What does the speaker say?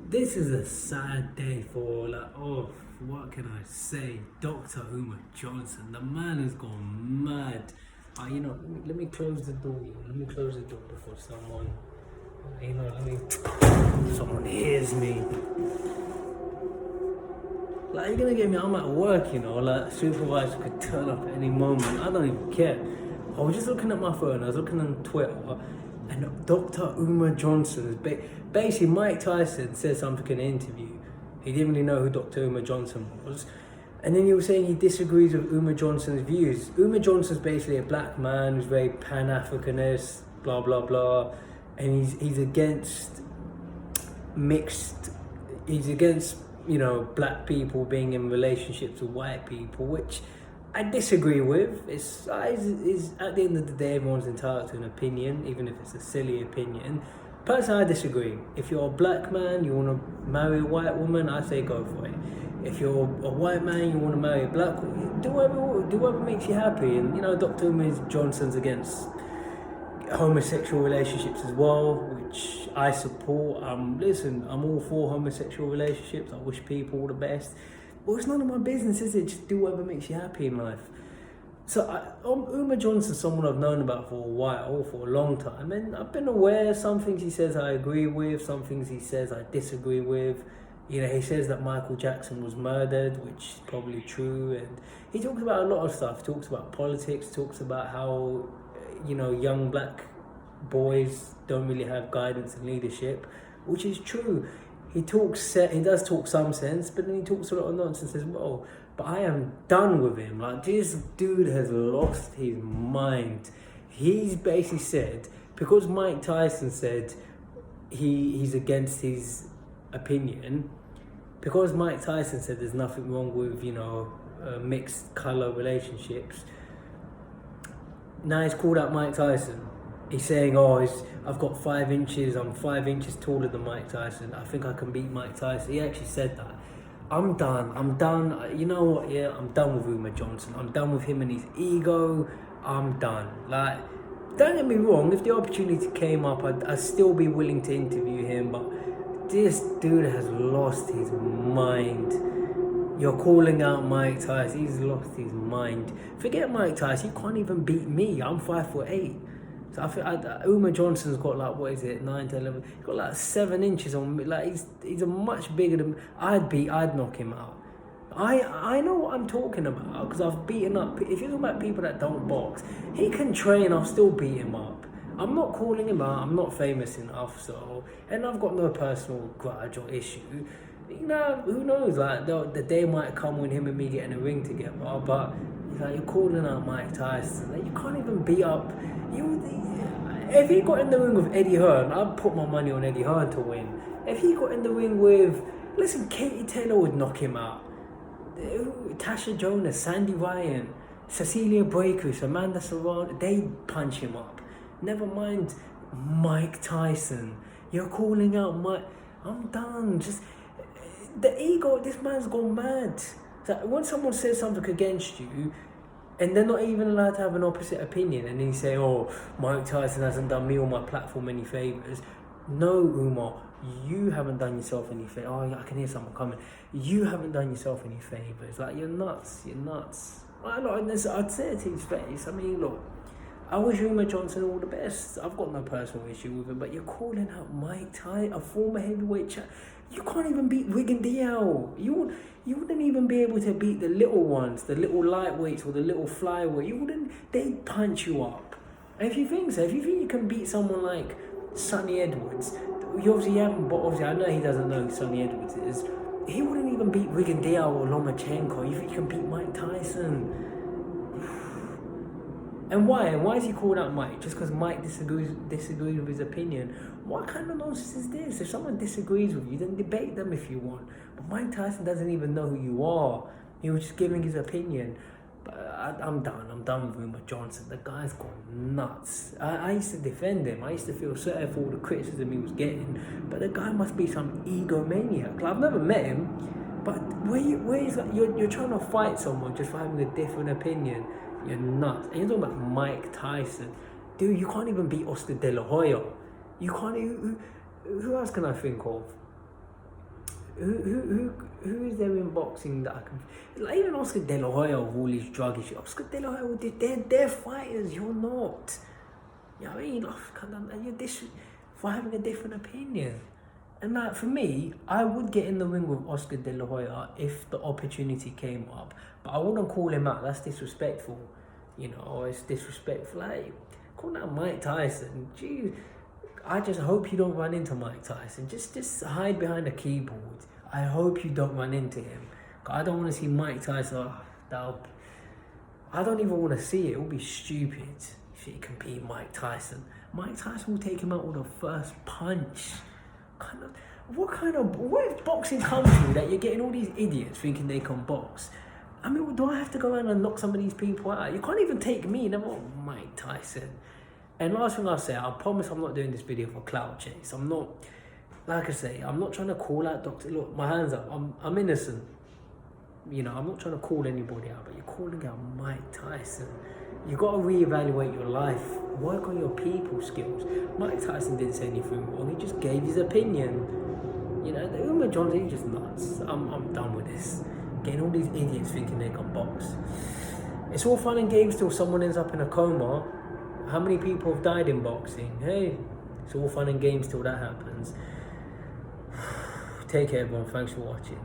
This is a sad day for what can I say? Dr. Umar Johnson, the man has gone mad. Let me close the door. Let me close the door before someone hears me. Like, you're gonna get me, I'm at work, like, supervisor could turn up at any moment. I don't even care. I was just looking at my phone, I was looking on Twitter, and Dr. Umar Johnson is basically Mike Tyson said something in an interview. He didn't really know who Dr. Umar Johnson was. And then he was saying he disagrees with Umar Johnson's views. Umar Johnson's basically a black man who's very Pan-Africanist, blah, blah, blah. And he's against he's against, black people being in relationships with white people, which I disagree with. It's at the end of the day, everyone's entitled to an opinion, even if it's a silly opinion. Personally, I disagree. If you're a black man, you want to marry a white woman, I say go for it. If you're a white man, you want to marry a black woman, do whatever makes you happy. And Dr. Umar Johnson's against homosexual relationships as well, which I support. Listen, I'm all for homosexual relationships. I wish people all the best. Well, it's none of my business, is it? Just do whatever makes you happy in life. So Umar Johnson's someone I've known about for a while, for a long time, and I've been aware. Some things he says I agree with, some things he says I disagree with. He says that Michael Jackson was murdered, which is probably true, and he talks about a lot of stuff. He talks about politics, talks about how, young black boys don't really have guidance and leadership, which is true. He does talk some sense, but then he talks a lot of nonsense as well. But I am done with him. Like, this dude has lost his mind. He's basically said, because Mike Tyson said he's against his opinion, because Mike Tyson said there's nothing wrong with, mixed colour relationships, now he's called out Mike Tyson. He's saying, I've got 5 inches, I'm 5 inches taller than Mike Tyson, I think I can beat Mike Tyson. He actually said that. I'm done. You know what, I'm done with Umar Johnson. I'm done with him and his ego. I'm done. Like, don't get me wrong, if the opportunity came up, I'd still be willing to interview him, but this dude has lost his mind. You're calling out Mike Tyson, he's lost his mind. Forget Mike Tyson, you can't even beat me. I'm 5'8". So I think Umar Johnson's got 9 to 11. He's got 7 inches on me. Like, he's a much bigger than I'd knock him out. I know what I'm talking about, because I've beaten up. If you're talking about people that don't box, he can train. I'll still beat him up. I'm not calling him out. I'm not famous enough, and I've got no personal grudge or issue. Who knows? The day might come when him and me get in a ring together. But you're calling out Mike Tyson. You can't even beat up. If he got in the ring with Eddie Hearn, I'd put my money on Eddie Hearn to win. If he got in the ring with, Katie Taylor would knock him out. Tasha Jonas, Sandy Ryan, Cecilia Breakus, Amanda Serrano, they'd punch him up. Never mind Mike Tyson. You're calling out Mike. I'm done. Just the ego. This man's gone mad. So when someone says something against you, and they're not even allowed to have an opposite opinion, and then you say, Mike Tyson hasn't done me or my platform any favours. No, Umar, you haven't done yourself any favours. I can hear someone coming. You haven't done yourself any favours. You're nuts. I'd say it to his face. I wish Umar Johnson all the best. I've got no personal issue with him, but you're calling out Mike Tyson, a former heavyweight champ. You can't even beat Wigan Diao. You wouldn't even be able to beat the little ones, the little lightweights or the little flyweight. They'd punch you up. And if you think so, if you think you can beat someone like Sonny Edwards, you obviously haven't, but obviously I know he doesn't know who Sonny Edwards is. He wouldn't even beat Wigan Diao or Lomachenko. You think you can beat Mike Tyson? And why? And why is he called out Mike? Just because Mike disagrees with his opinion? What kind of nonsense is this? If someone disagrees with you, then debate them if you want. But Mike Tyson doesn't even know who you are. He was just giving his opinion. But I'm done. I'm done with Umar Johnson. The guy's gone nuts. I used to defend him. I used to feel sorry for all the criticism he was getting. But the guy must be some egomaniac. I've never met him. But you're trying to fight someone just for having a different opinion. You're nuts. And you're talking about Mike Tyson. Dude, you can't even beat Oscar De La Hoya. You can't even... Who else can I think of? Who is there in boxing that I can... Like even Oscar De La Hoya with all his drug issues. Oscar De La Hoya, they're fighters, you're not. You know what I mean? And you're for having a different opinion. And like for me, I would get in the ring with Oscar De La Hoya if the opportunity came up. But I wouldn't call him out, that's disrespectful. You know, it's disrespectful. Like, call out Mike Tyson. Gee, I just hope you don't run into Mike Tyson. Just hide behind a keyboard. I hope you don't run into him. I don't want to see Mike Tyson. I don't even want to see it. It will be stupid if he compete Mike Tyson. Mike Tyson will take him out with the first punch. What boxing country that you're getting all these idiots thinking they can box? I mean, do I have to go around and knock some of these people out? You can't even take me, never mind Mike Tyson. And last thing I'll say, I promise I'm not doing this video for clout chase. I'm not, like I say, I'm not trying to call out doctor. Look, my hands up, I'm innocent. You know, I'm not trying to call anybody out, but you're calling out Mike Tyson. You got to reevaluate your life. Work on your people skills. Mike Tyson didn't say anything wrong. He just gave his opinion. You know, the Umar Johnson, he's just nuts. I'm done with this. Getting all these idiots thinking they can box. It's all fun and games till someone ends up in a coma. How many people have died in boxing? Hey, it's all fun and games till that happens. Take care, everyone. Thanks for watching.